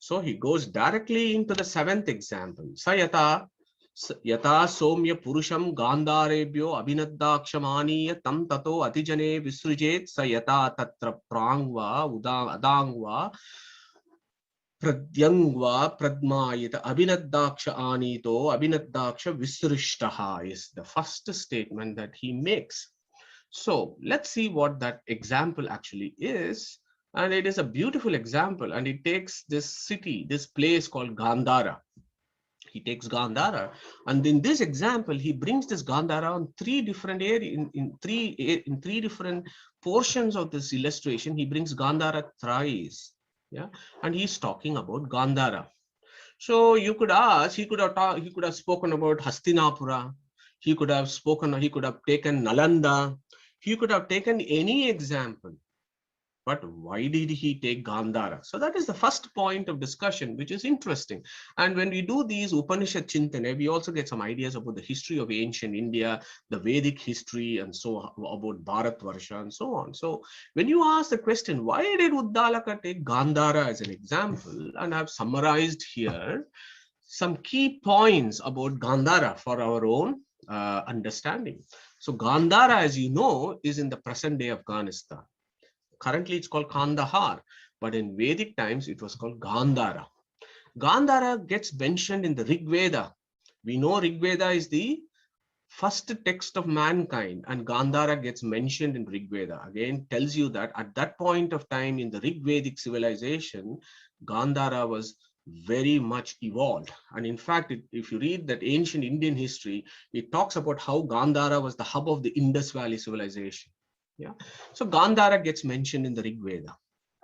So he goes directly into the seventh example. Sayata Yata somya purusham gandharebhyo abhinaddakshamaniya tam tato atijane visrujet sayata tatra prangva adangva pradyangva pradmayita abhinaddaksha anito abhinaddaksha visrishtaha is the first statement that he makes. So let's see what that example actually is. And it is a beautiful example, and it takes this city, this place called Gandhara. He takes Gandhara, and in this example, he brings this Gandhara on three different areas, in three different portions of this illustration. He brings Gandhara thrice, yeah, and he's talking about Gandhara. So you could ask, he could have spoken about Hastinapura, he could have taken Nalanda, he could have taken any example. But why did he take Gandhara? So that is the first point of discussion, which is interesting. And when we do these Upanishad Chintana, we also get some ideas about the history of ancient India, the Vedic history, and so about Bharatvarsha and so on. So when you ask the question, why did Uddalaka take Gandhara as an example? And I've summarized here some key points about Gandhara for our own understanding. So Gandhara, as you know, is in the present day Afghanistan. Currently, it's called Kandahar, but in Vedic times, it was called Gandhara. Gandhara gets mentioned in the Rig Veda. We know Rig Veda is the first text of mankind, and Gandhara gets mentioned in Rig Veda. Again, tells you that at that point of time in the Rig Vedic civilization, Gandhara was very much evolved. And in fact, if you read that ancient Indian history, it talks about how Gandhara was the hub of the Indus Valley civilization. Yeah, so Gandhara gets mentioned in the Rig Veda.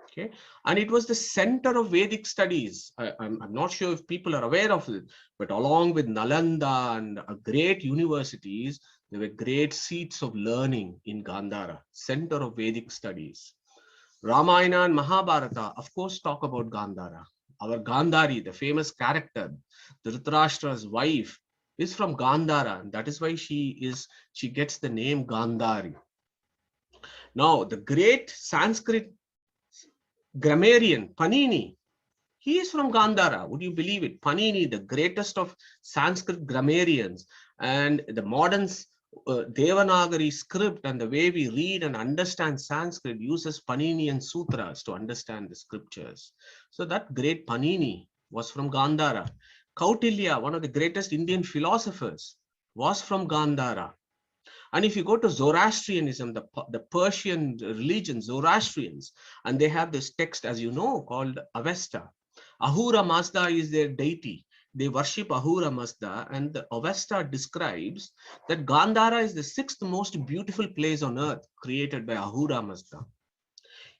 Okay, and it was the center of Vedic studies. I'm not sure if people are aware of it, but along with Nalanda and great universities, there were great seats of learning in Gandhara, center of Vedic studies. Ramayana and Mahabharata, of course, talk about Gandhara. Our Gandhari, the famous character, Dhritarashtra's wife, is from Gandhara, and that is why she gets the name Gandhari. Now, the great Sanskrit grammarian, Panini, he is from Gandhara. Would you believe it? Panini, the greatest of Sanskrit grammarians, and the modern Devanagari script and the way we read and understand Sanskrit uses Paninian sutras to understand the scriptures. So that great Panini was from Gandhara. Kautilya, one of the greatest Indian philosophers, was from Gandhara. And if you go to Zoroastrianism, the Persian religion, Zoroastrians, and they have this text, as you know, called Avesta. Ahura Mazda is their deity. They worship Ahura Mazda, and the Avesta describes that Gandhara is the sixth most beautiful place on earth created by Ahura Mazda.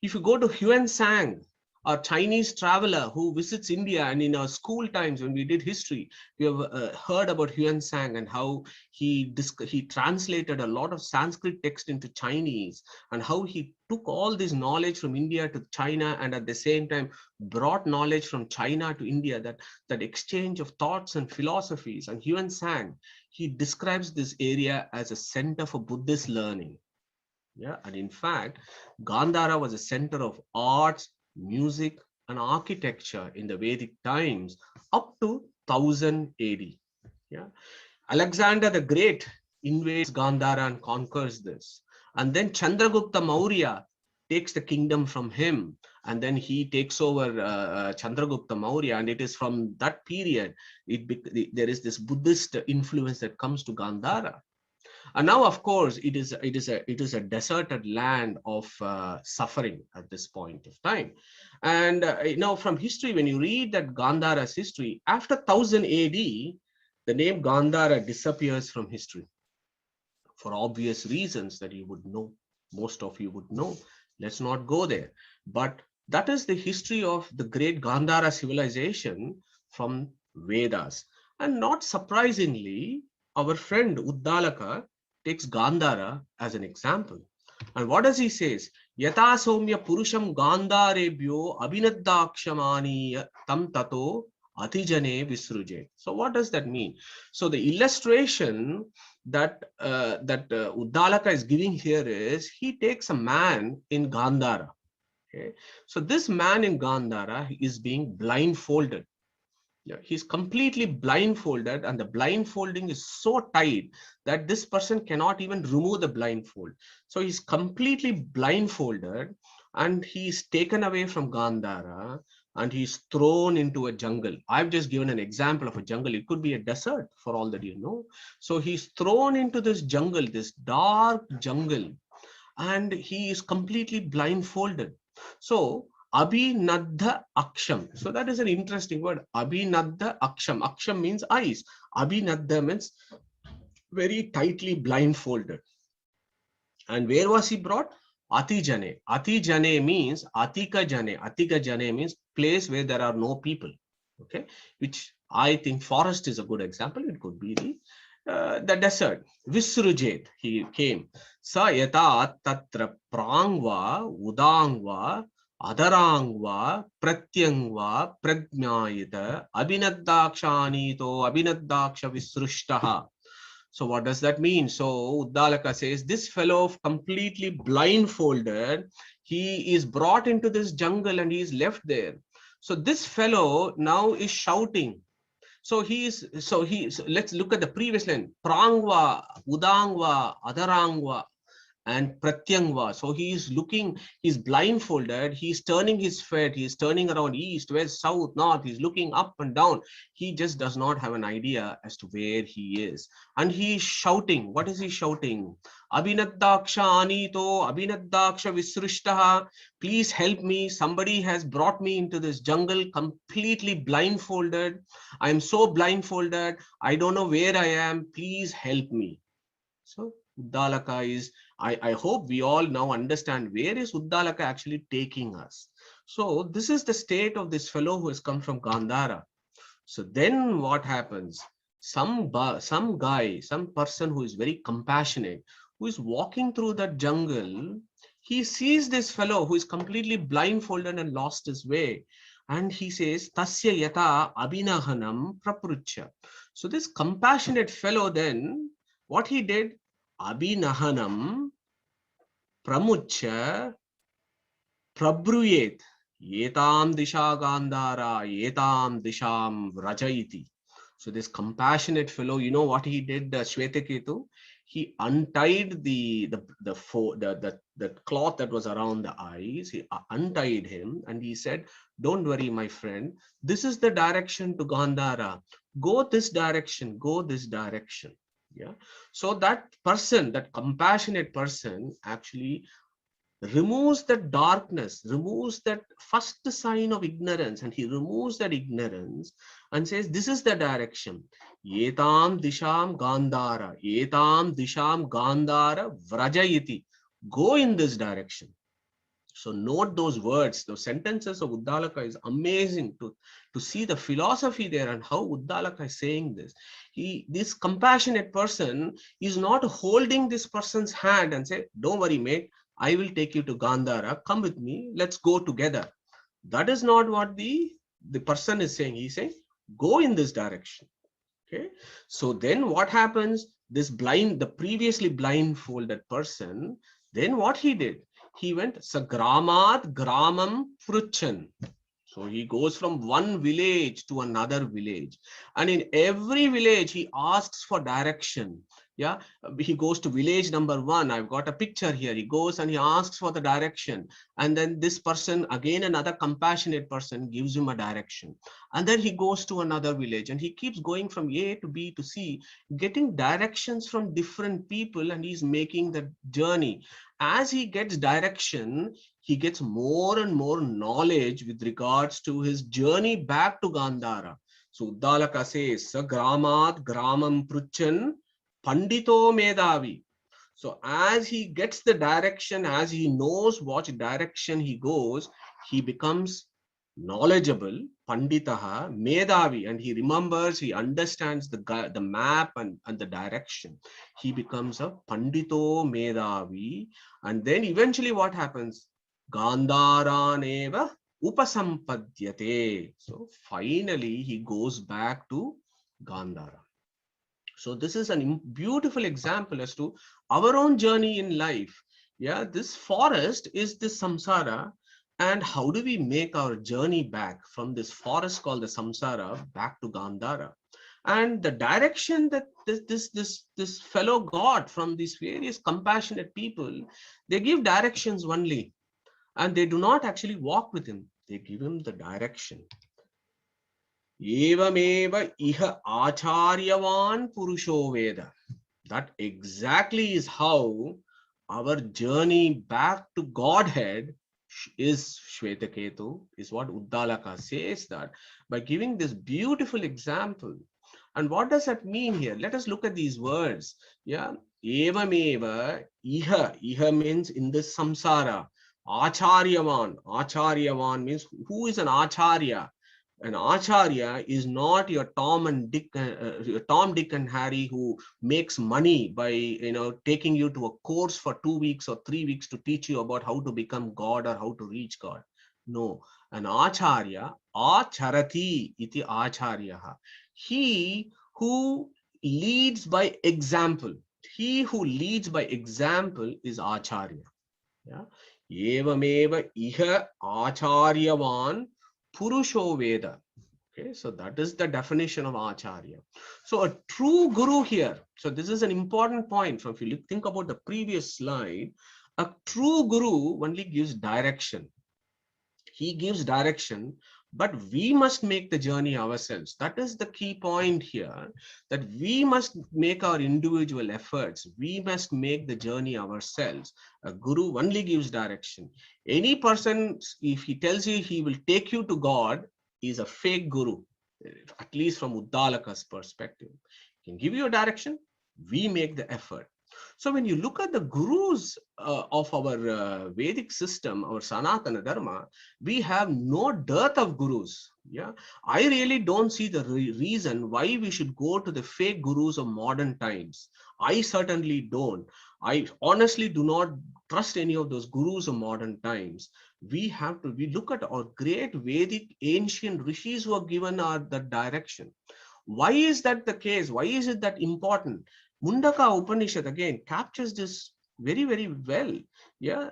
If you go to Huan Sang, a Chinese traveler who visits India, and in our school times when we did history, we have heard about Huan Sang and how he translated a lot of Sanskrit text into Chinese, and how he took all this knowledge from India to China, and at the same time brought knowledge from China to India, that exchange of thoughts and philosophies. And Huan Sang, he describes this area as a center for Buddhist learning. Yeah, and in fact, Gandhara was a center of arts, music, and architecture in the Vedic times up to 1000 AD. Yeah, Alexander the Great invades Gandhara and conquers this, and then Chandragupta Maurya takes the kingdom from him, and then he takes over Chandragupta Maurya, and it is from that period there is this Buddhist influence that comes to Gandhara. And now, of course, it is a deserted land of suffering at this point of time. And now, from history, when you read that Gandhara's history, after 1000 AD, the name Gandhara disappears from history for obvious reasons that you would know. Most of you would know. Let's not go there. But that is the history of the great Gandhara civilization from Vedas. And not surprisingly, our friend Uddalaka takes Gandhara as an example. And what does he say? Yata somya purusham gandharebhyo abhinaddakshamani tam tato atijane visruje. So what does that mean? So the illustration that Uddalaka is giving here is, he takes a man in Gandhara. Okay, so this man in Gandhara is being blindfolded. Yeah, he's completely blindfolded, and the blindfolding is so tight that this person cannot even remove the blindfold. So he's completely blindfolded, and he's taken away from Gandhara, and he's thrown into a jungle. I've just given an example of a jungle. It could be a desert for all that you know. So he's thrown into this jungle, this dark jungle, and he is completely blindfolded. So Abhinadha Aksham. So that is an interesting word. Abhinadha Aksham. Aksham means eyes. Abhinadha means very tightly blindfolded. And where was he brought? Atijane. Atijane means Atika Jane. Atika Jane means place where there are no people. Okay, which I think forest is a good example. It could be the desert. Visrujet, he came. Sa yata tatra prangva, udangva, adarangva, pratyangva, prajnayita, abhinadakshanito, abhinadaksha visrushtaha. So what does that mean? So Uddalaka says, this fellow completely blindfolded, he is brought into this jungle and he is left there. So this fellow now is shouting. So let's look at the previous line. Prangva, Udangva, Adarangva, and Pratyangva. So he is looking, he's blindfolded, he's turning his head, he's turning around east, west, south, north, he's looking up and down. He just does not have an idea as to where he is. And he is shouting. What is he shouting? Abhinadaksha Anito, Abhinadaksha Visrushtaha, please help me. Somebody has brought me into this jungle completely blindfolded. I'm so blindfolded. I don't know where I am. Please help me. So Uddalaka is, I hope we all now understand where is Uddalaka actually taking us. So this is the state of this fellow who has come from Gandhara. So then what happens? Some guy, some person who is very compassionate, who is walking through that jungle, he sees this fellow who is completely blindfolded and lost his way. And he says, Tasya yata abhinahanam praprucha. So this compassionate fellow then, what he did, abhinahanam pramucha prabruyet yetam disha gandhara yetam disham rajayiti. So this compassionate fellow, you know what he did, Shvetaketu? He untied the cloth that was around the eyes. He untied him and he said, don't worry, my friend. This is the direction to Gandhara. Go this direction. Go this direction. Yeah. So that person, that compassionate person, actually removes the darkness, removes that first sign of ignorance, and he removes that ignorance and says, this is the direction. Yetam disham gandhara, yetam disham gandhara vrajayiti. Go in this direction. So note those words, those sentences of Uddalaka is amazing to see the philosophy there and how Uddalaka is saying this. This compassionate person is not holding this person's hand and say, don't worry, mate, I will take you to Gandhara. Come with me. Let's go together. That is not what the person is saying. He's saying, go in this direction. Okay. So then what happens? The previously blindfolded person, then what he did? He went Sagramat Gramam Pruchan. So he goes from one village to another village. And in every village, he asks for direction. Yeah, he goes to village number 1. I've got a picture here. He goes and he asks for the direction. And then this person, again, another compassionate person, gives him a direction. And then he goes to another village and he keeps going from A to B to C, getting directions from different people, and he's making the journey. As he gets direction, he gets more and more knowledge with regards to his journey back to Gandhara. So Uddalaka says, Sagramat Gramam Pruchan Pandito Medavi. So as he gets the direction, as he knows what direction he goes, he becomes knowledgeable, Panditaha, Medavi, and he remembers, he understands the map and the direction. He becomes a Pandito Medavi. And then eventually what happens? Gandharaneva upasampadyate. So finally he goes back to Gandhara. So this is a beautiful example as to our own journey in life. Yeah, this forest is this samsara, And how do we make our journey back from this forest called the samsara back to Gandhara? And the direction that this fellow got from these various compassionate people, they give directions only, and they do not actually walk with him. They give him the direction. Evameva iha acharyavan purusho veda. That exactly is how our journey back to Godhead is Shvetaketu, is what Uddalaka says, that by giving this beautiful example. And what does that mean here? Let us look at these words. Yeah. Evameva iha. Iha means in this samsara. Acharyavan. Acharyavan means who is an acharya? An acharya is not your Tom, Dick, and Harry who makes money by taking you to a course for 2 weeks or 3 weeks to teach you about how to become God or how to reach God. No, an acharya, acharati iti acharya. He who leads by example. He who leads by example is acharya. Yeah. Evameva iha acharyavan purusho veda. Okay, so that is the definition of acharya. So a true guru here. So this is an important point. From if you think about the previous slide, a true guru only gives direction. He gives direction, but we must make the journey ourselves. That is the key point here, that we must make our individual efforts. We must make the journey ourselves. A guru only gives direction. Any person, if he tells you he will take you to God, is a fake guru, at least from Uddalaka's perspective. He can give you a direction, we make the effort. So when you look at the gurus of our Vedic system, our Sanatana Dharma, we have no dearth of gurus. Yeah, I really don't see the reason why we should go to the fake gurus of modern times. I certainly don't. I honestly do not trust any of those gurus of modern times. We look at our great Vedic ancient rishis who have given our the direction. Why is that the case? Why is it that important? Mundaka Upanishad again captures this very, very well. Yeah.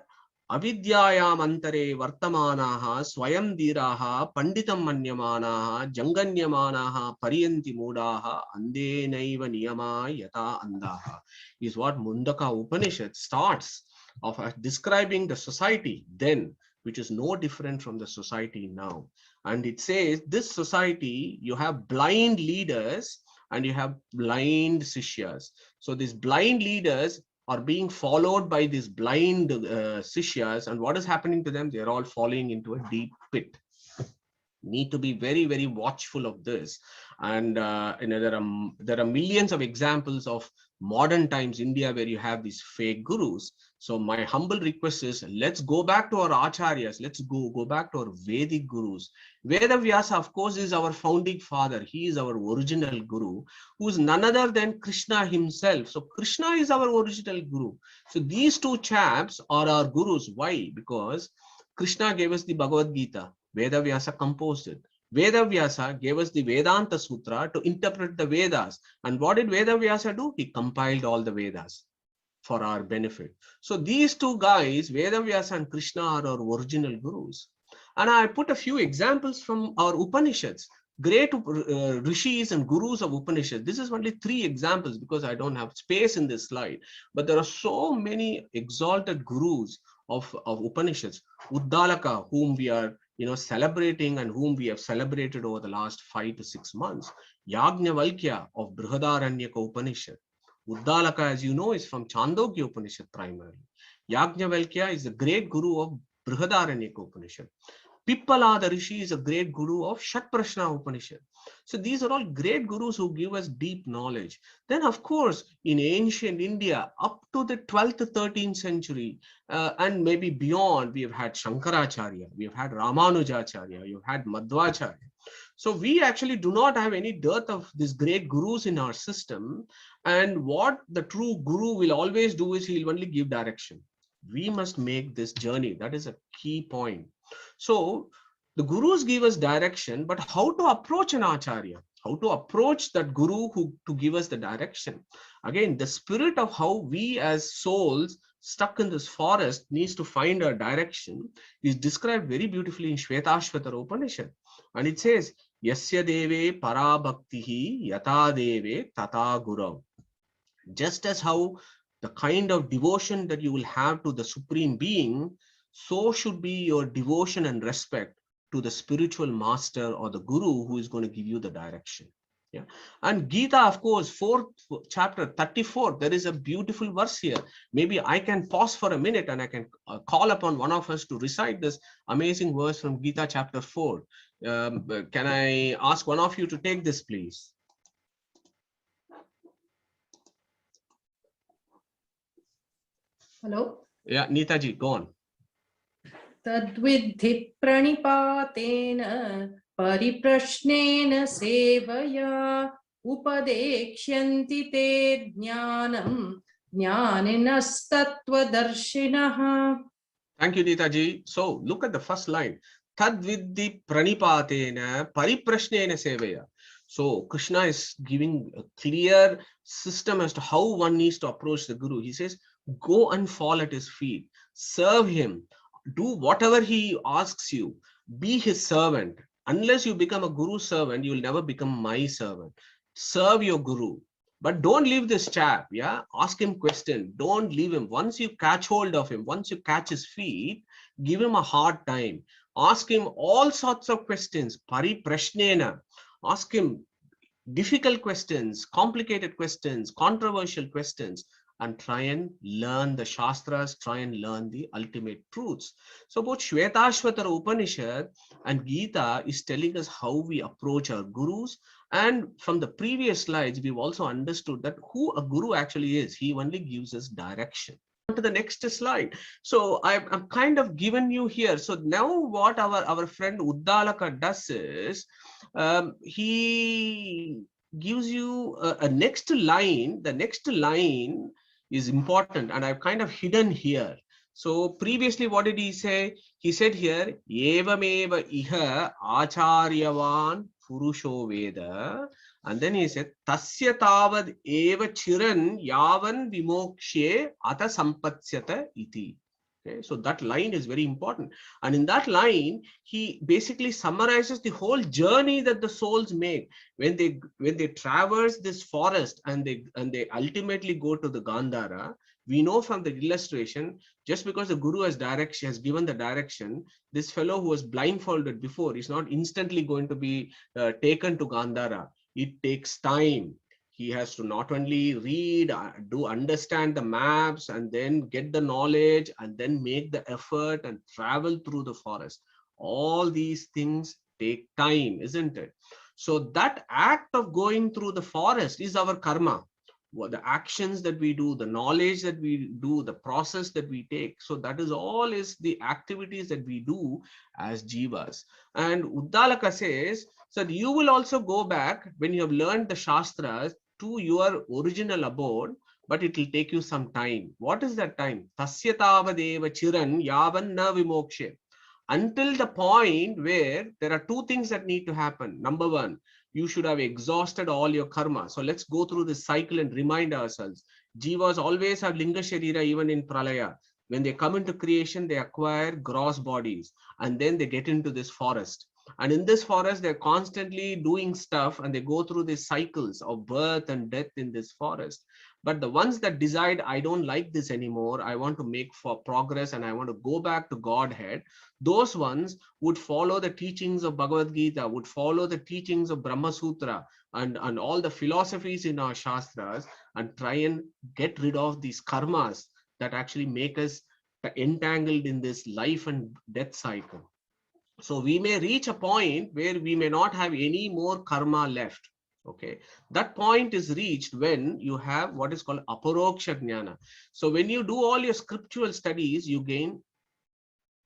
Avidyayam antare vartamanaha swayam diraha panditam manyamanaha janganyamanaha pariyanti mudaha andenaiva niyama yata andaha is what Mundaka Upanishad starts of describing the society then, which is no different from the society now. And it says this society, you have blind leaders and you have blind sishyas. So these blind leaders are being followed by these blind sishyas, and what is happening to them? They're all falling into a deep pit. Need to be very, very watchful of this. And there are millions of examples of modern times India where you have these fake gurus. So my humble request is, let's go back to our acharyas. Let's go back to our Vedic gurus. Veda Vyasa, of course, is our founding father. He is our original guru, who is none other than Krishna himself. So Krishna is our original guru. So these two chaps are our gurus. Why? Because Krishna gave us the Bhagavad Gita. Veda Vyasa composed it. Veda Vyasa gave us the Vedanta Sutra to interpret the Vedas. And what did Veda Vyasa do? He compiled all the Vedas for our benefit. So these two guys, Veda Vyasa and Krishna, are our original gurus. And I put a few examples from our Upanishads. Great rishis and gurus of Upanishads. This is only 3 examples because I don't have space in this slide. But there are so many exalted gurus of Upanishads. Uddalaka, whom we are celebrating and whom we have celebrated over the last 5 to 6 months. Yajnavalkya of Brihadaranyaka Upanishad. Uddalaka, as you know, is from Chandogya Upanishad primarily. Yajnavalkya is the great guru of Brihadaranyaka Upanishad. Pippala, the rishi, is a great guru of Shatprashna Upanishad. So these are all great gurus who give us deep knowledge. Then, of course, in ancient India, up to the 12th to 13th century, and maybe beyond, we have had Shankaracharya, we have had Ramanujacharya, you've had Madhvacharya. So we actually do not have any dearth of these great gurus in our system. And what the true guru will always do is he'll only give direction. We must make this journey. That is a key point. So the gurus give us direction, but how to approach an acharya? How to approach that guru who to give us the direction? Again, the spirit of how we as souls stuck in this forest, needs to find a direction, is described very beautifully in Shvetashvatara Upanishad. And it says, Yasya deve parabhaktihi yata deve tata gurav. Just as how the kind of devotion that you will have to the Supreme Being, so should be your devotion and respect to the spiritual master or the guru who is going to give you the direction. Yeah. And Gita, of course, fourth chapter 34, there is a beautiful verse here. Maybe I can pause for a minute and I can call upon one of us to recite this amazing verse from Gita chapter 4. Can I ask one of you to take this, please? Hello? Yeah, Neetaji, go on. Tadvidhi pranipatena pariprashnen sevaya upadekshanti te jnanam jnaninastattvadarshinaha. Thank you, Neetaji. So look at the first line. Tadvidhi pranipatena pariprashnena sevaya. So Krishna is giving a clear system as to how one needs to approach the Guru. He says, go and fall at his feet, serve him, do whatever he asks you, be his servant. Unless you become a Guru servant, you will never become my servant. Serve your Guru. But don't leave this chap, yeah? Ask him question. Don't leave him. Once you catch hold of him, once you catch his feet, give him a hard time. Ask him all sorts of questions. Pariprashnena. Ask him difficult questions, complicated questions, controversial questions, and try and learn the Shastras, try and learn the ultimate truths. So both Shvetashvatara Upanishad and Gita is telling us how we approach our gurus. And from the previous slides, we've also understood that who a guru actually is. He only gives us direction. To the next slide. So I'm kind of given you here. So now what our friend Uddalaka does is, he gives you a next line. The next line is important, and I've kind of hidden here. So previously, what did he say? He said here, Evameva iha acharyavan purusho veda. And then he said, Tasya tavad eva chiran yavan vimokshe ata sampatsyata iti. Okay, so that line is very important. And in that line, he basically summarizes the whole journey that the souls make when they traverse this forest and they ultimately go to the Gandhara. We know from the illustration, just because the Guru has given the direction, this fellow who was blindfolded before is not instantly going to be taken to Gandhara. It takes time. He has to not only read, do understand the maps, and then get the knowledge, and then make the effort and travel through the forest. All these things take time, isn't it? So that act of going through the forest is our karma. The actions that we do, the knowledge that we do, the process that we take. So that is all is the activities that we do as jivas. And Uddalaka says, so you will also go back when you have learned the Shastras to your original abode, but it will take you some time. What is that time? Tasya tavadeva chiran yavan na vimokshe. Until the point where there are two things that need to happen. Number one, you should have exhausted all your karma. So let's go through this cycle and remind ourselves. Jivas always have linga sharira even in pralaya. When they come into creation, they acquire gross bodies, and then they get into this forest. And in this forest, they're constantly doing stuff, and they go through these cycles of birth and death in this forest. But the ones that decide, I don't like this anymore, I want to make for progress and I want to go back to Godhead, those ones would follow the teachings of Bhagavad Gita, would follow the teachings of Brahma Sutra and all the philosophies in our Shastras, and try and get rid of these karmas that actually make us entangled in this life and death cycle. So we may reach a point where we may not have any more karma left. Okay, that point is reached when you have what is called aparoksha jnana. So when you do all your scriptural studies, you gain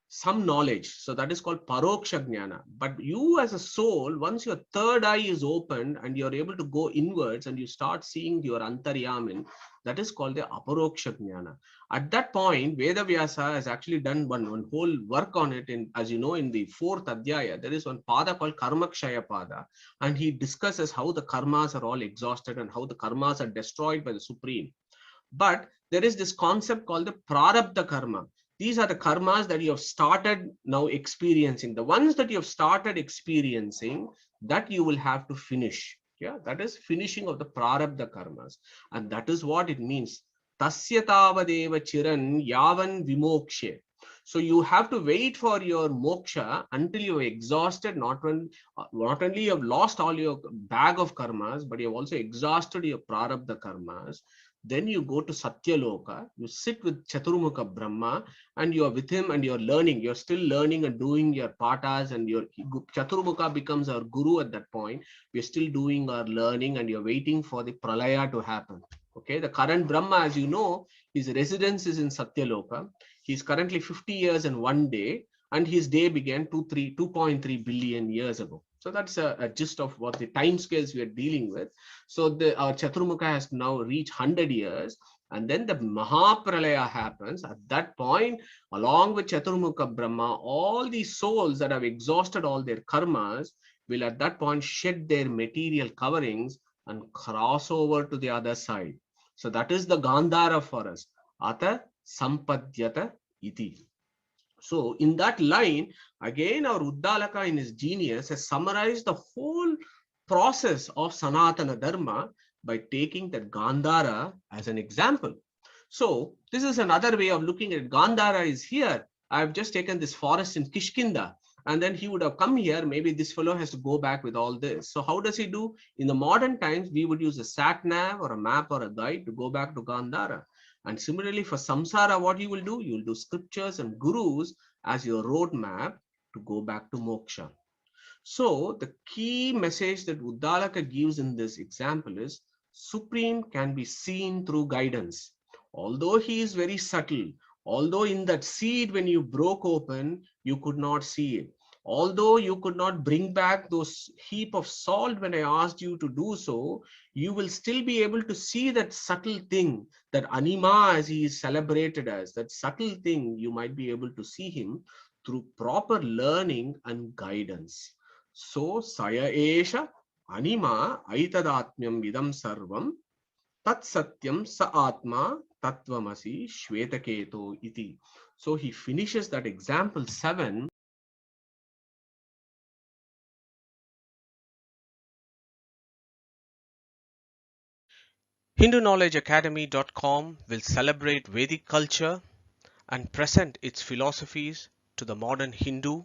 some knowledge. So that is called paroksha jnana. But you as a soul, once your third eye is opened and you're able to go inwards and you start seeing your antaryamin, that is called the aparoksha jnana. At that point, Vedavyasa has actually done one whole work on it. In, as you know, in the 4th adhyaya, there is one pada called Karmakshaya pada, and he discusses how the karmas are all exhausted and how the karmas are destroyed by the Supreme. But there is this concept called the prarabdha karma. These are the karmas that you have started now experiencing. The ones that you have started experiencing, that you will have to finish. Yeah, that is finishing of the prarabdha karmas. And that is what it means. Tasya tavadeva chiran yavan vimokshe. So you have to wait for your moksha until you are exhausted. Not only you have lost all your bag of karmas, but you have also exhausted your prarabdha karmas. Then you go to Satyaloka, you sit with Chaturmukha Brahma, and you are with him and you're learning. You're still learning and doing your patas, and your Chaturmukha becomes our guru at that point. We're still doing our learning and you're waiting for the pralaya to happen. Okay, the current Brahma, as you know, his residence is in Satyaloka. He's currently 50 years and 1 day, and his day began 2.3 billion years ago. So that's a gist of what the time scales we are dealing with. So our Chaturmukha has now reached 100 years, and then the Mahapralaya happens. At that point, along with Chaturmukha Brahma, all these souls that have exhausted all their karmas will at that point shed their material coverings and cross over to the other side. So that is the Gandhara for us. Ata Sampadyata Iti. So in that line, again, our Uddalaka in his genius has summarized the whole process of Sanatana Dharma by taking that Gandhara as an example. So this is another way of looking at it. Gandhara is here. I've just taken this forest in Kishkinda, and then he would have come here. Maybe this fellow has to go back with all this. So how does he do? In the modern times, we would use a sat nav or a map or a guide to go back to Gandhara. And similarly for samsara, what you will do? You will do scriptures and gurus as your roadmap to go back to moksha. So the key message that Uddalaka gives in this example is Supreme can be seen through guidance. Although he is very subtle, although in that seed when you broke open, you could not see it. Although you could not bring back those heap of salt when I asked you to do so, you will still be able to see that subtle thing, that anima as he is celebrated as, that subtle thing, you might be able to see him through proper learning and guidance. So saya esha anima aitadatmyam vidam sarvam tat satyam sa atma tattvam asi shvetaketo iti. So he finishes that example 7. HinduKnowledgeAcademy.com will celebrate Vedic culture and present its philosophies to the modern Hindu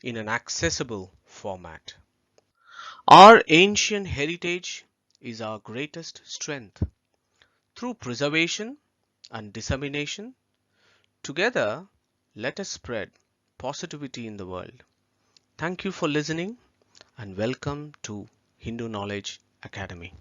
in an accessible format. Our ancient heritage is our greatest strength. Through preservation and dissemination, together let us spread positivity in the world. Thank you for listening and welcome to Hindu Knowledge Academy.